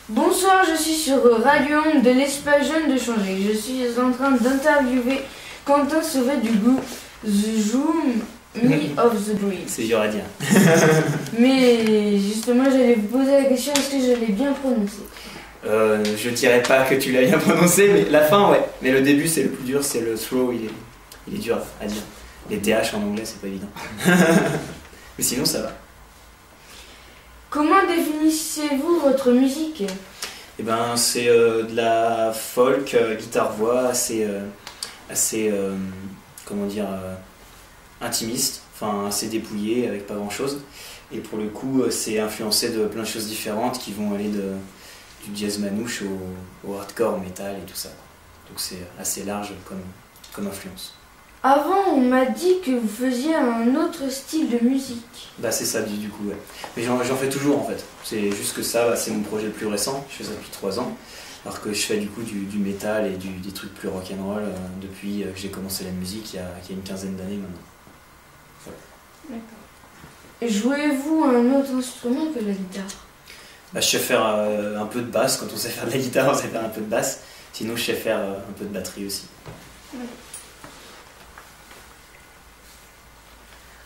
Bonsoir, je suis sur Radio Onde de l'Espace Jeune de Changer. Je suis en train d'interviewer Quentin Sauvé du groupe The Zoom Me of the Breeze. C'est dur à dire. Mais justement, j'allais vous poser la question, est-ce que je l'ai bien prononcé? Je dirais pas que tu l'as bien prononcé, mais la fin, ouais. Mais le début, c'est le plus dur, c'est le throw, il est dur à dire. Les TH en anglais, c'est pas évident. Mais sinon, ça va. Comment définissez-vous votre musique? Eh ben, c'est de la folk, guitare-voix, assez comment dire, intimiste, enfin assez dépouillé, avec pas grand-chose. Et pour le coup, c'est influencé de plein de choses différentes qui vont aller du jazz manouche au hardcore, metal et tout ça. Donc c'est assez large comme influence. Avant, on m'a dit que vous faisiez un autre style de musique. Bah c'est ça du coup, ouais. Mais j'en fais toujours en fait. C'est juste que ça, c'est mon projet le plus récent. Je fais ça depuis 3 ans. Alors que je fais du coup du métal et des trucs plus rock'n'roll depuis que j'ai commencé la musique il y a une quinzaine d'années maintenant. D'accord. Jouez-vous un autre instrument que la guitare? Bah, je sais faire un peu de basse. Quand on sait faire de la guitare, on sait faire un peu de basse. Sinon, je sais faire un peu de batterie aussi. Ouais.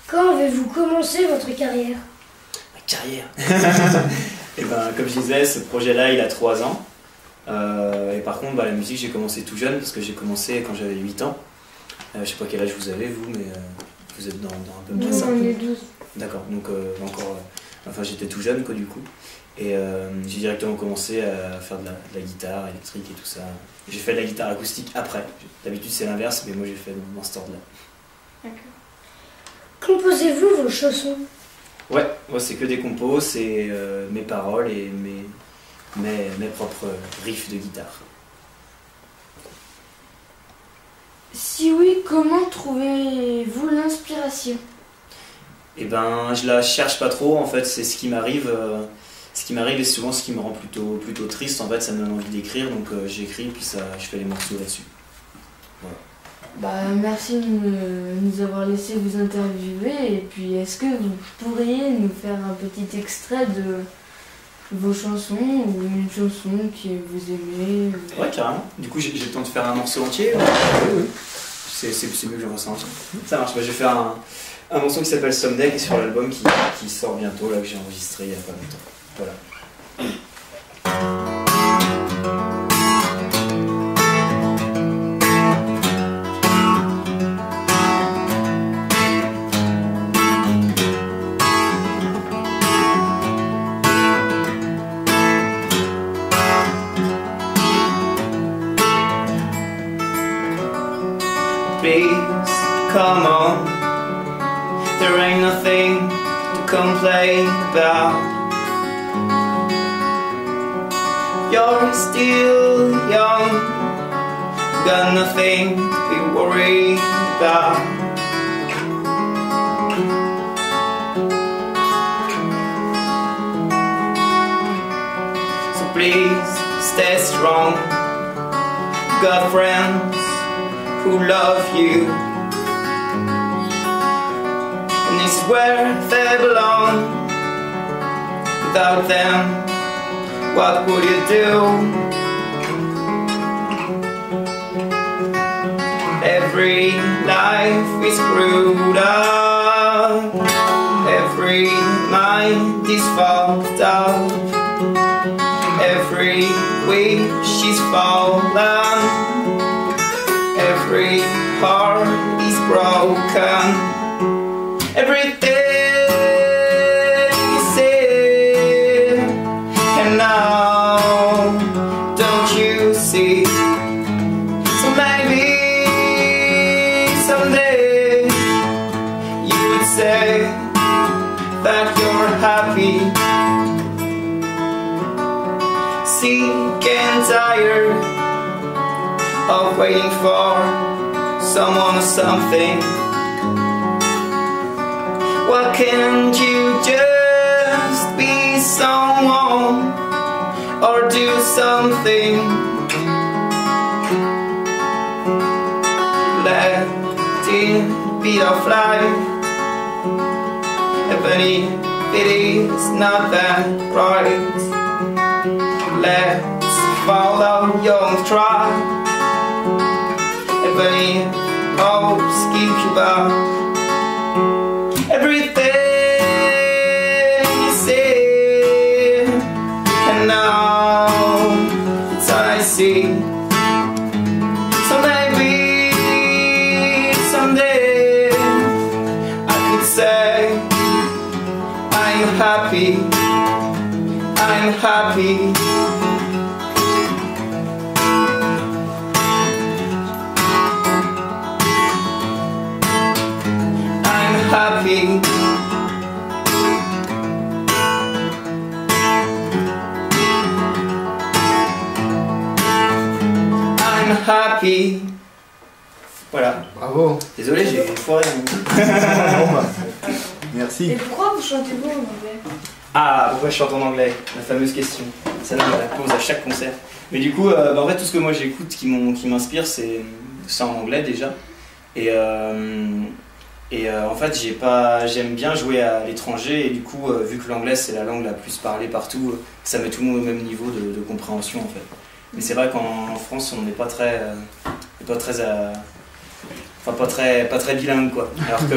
Quand avez-vous commencé votre carrière? Ma carrière. Et ben, comme je disais, ce projet-là, il a 3 ans. Et par contre, la musique, j'ai commencé tout jeune parce que j'ai commencé quand j'avais 8 ans. Je sais pas quel âge vous avez, vous, mais vous êtes dans un peu près ça. On est 12. D'accord, donc encore. Enfin, j'étais tout jeune, quoi, du coup. Et j'ai directement commencé à faire de la guitare électrique et tout ça. J'ai fait de la guitare acoustique après. D'habitude, c'est l'inverse, mais moi, j'ai fait dans cet ordre-là. D'accord. Composez-vous vos chansons? Ouais, moi c'est que des compos, c'est mes paroles et mes propres riffs de guitare. Si oui, comment trouvez-vous l'inspiration? Et ben, je la cherche pas trop en fait, c'est ce qui m'arrive. Ce qui m'arrive est souvent ce qui me rend plutôt triste en fait, ça me donne envie d'écrire, donc j'écris puis je fais les morceaux là-dessus. Voilà. Bah, merci de nous avoir laissé vous interviewer. Et puis, est-ce que vous pourriez nous faire un petit extrait de vos chansons ou une chanson que vous aimez? Ouais, carrément. Du coup, j'ai le temps de faire un morceau entier. Oui, oui. C'est mieux que j'en fasse un entier. Ça marche. Bah, je vais faire un morceau qui s'appelle Someday, qui est sur l'album qui sort bientôt, là, que j'ai enregistré il y a pas longtemps. Voilà. Please, come on. There ain't nothing to complain about. You're still young, got nothing to be worried about. So please, stay strong. You got friends who love you, and this is where they belong. Without them, what would you do? Every life is screwed up, every mind is fucked up, every wish is fallen, every heart is broken. Everything is said, and now don't you see? So maybe someday you would say that you're happy. Sick and tired of waiting for someone or something. Why can't you just be someone or do something? Let it be of life, even if it is not that bright. let's follow your try. Even if hopes keep you back, everything you say, and now it's all I see. So maybe someday I could say I'm happy, I'm happy. I'm happy. I'm happy. Voilà. Bravo. Désolé, j'ai foiré. Merci. Et pourquoi vous chantez-vous en anglais? Ah, pourquoi je chante en anglais? La fameuse question. Ça donne la pose à chaque concert. Mais du coup, en fait, tout ce que moi j'écoute qui m'inspire, c'est en anglais déjà. Et en fait, j'aime bien jouer à l'étranger. Et du coup, vu que l'anglais c'est la langue la plus parlée partout, ça met tout le monde au même niveau de compréhension en fait. Mais c'est vrai qu'en France, on n'est pas très bilingue quoi. Alors que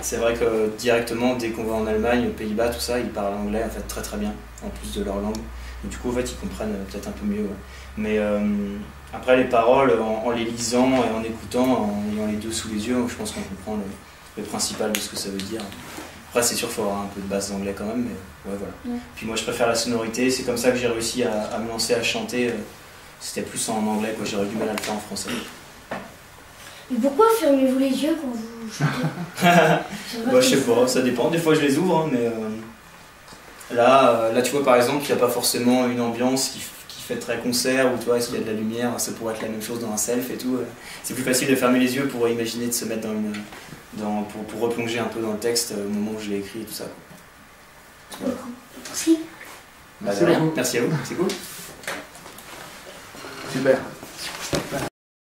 c'est vrai que directement, dès qu'on va en Allemagne, aux Pays-Bas, tout ça, ils parlent anglais en fait très bien, en plus de leur langue. Et du coup, en fait, ils comprennent peut-être un peu mieux. Ouais. Mais après, les paroles, en les lisant et en écoutant, en ayant les deux sous les yeux, je pense qu'on comprend le principal de ce que ça veut dire. Après, c'est sûr qu'il faut avoir un peu de base d'anglais quand même, mais ouais, voilà. Ouais. Puis moi, je préfère la sonorité. C'est comme ça que j'ai réussi à me lancer à chanter. C'était plus en anglais, quoi. J'aurais du mal à le faire en français. Mais pourquoi fermez-vous les yeux quand vous chantez? Bah, je sais pas, ça dépend. Des fois, je les ouvre, hein, mais là, tu vois, par exemple, il n'y a pas forcément une ambiance qui fait très concert, ou tu vois, s'il y a de la lumière, ça pourrait être la même chose dans un self et tout. C'est plus facile de fermer les yeux pour imaginer de se mettre pour replonger un peu dans le texte au moment où je l'ai écrit et tout ça. Voilà. Merci. Bah, merci à vous, c'est cool. Super.